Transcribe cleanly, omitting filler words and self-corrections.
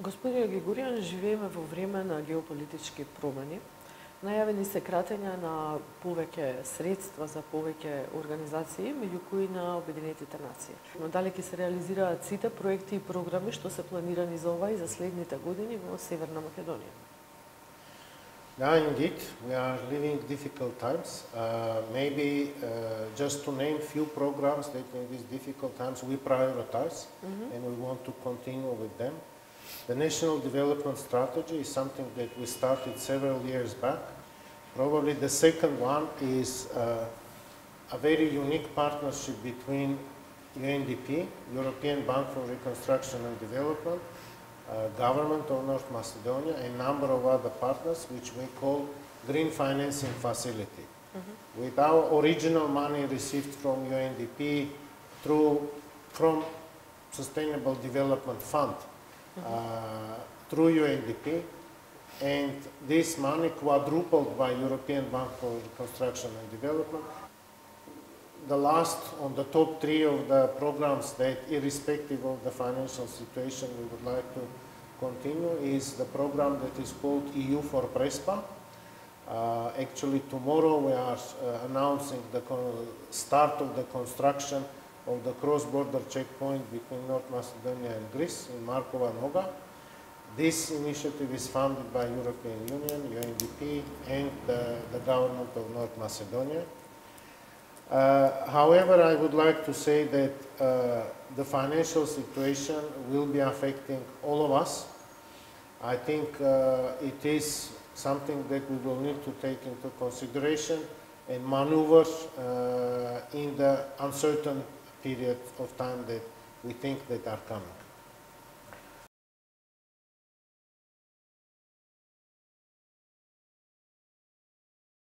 Господин Григорјан, живееме во време на геополитички промени. Најавени се кратења на повеќе средства за повеќе организации, меѓу кои на Обединетите нации. Но дали ќе се реализираат сите проекти и програми што се планирани за ова и за следните години во Северна Македонија? Yeah, indeed, we are living difficult times. Maybe just to name few programs that in these difficult times we prioritize and we want to continue with them. The National Development Strategy is something that we started several years back. Probably the second one is a very unique partnership between UNDP, European Bank for Reconstruction and Development, Government of North Macedonia, and a number of other partners, which we call Green Financing Facility. With our original money received from UNDP from Sustainable Development Fund through UNDP, and this money quadrupled by European Bank for Reconstruction and Development. The last on the top 3 of the programs that, irrespective of the financial situation, we would like to continue is the program that is called EU for Prespa. Actually, tomorrow we are announcing the start of the construction of the cross-border checkpoint between North Macedonia and Greece in Markova Noga. This initiative is funded by European Union, UNDP, and the government of North Macedonia. However, I would like to say that the financial situation will be affecting all of us. I think it is something that we will need to take into consideration and maneuver in the uncertain period of time that we think that are coming.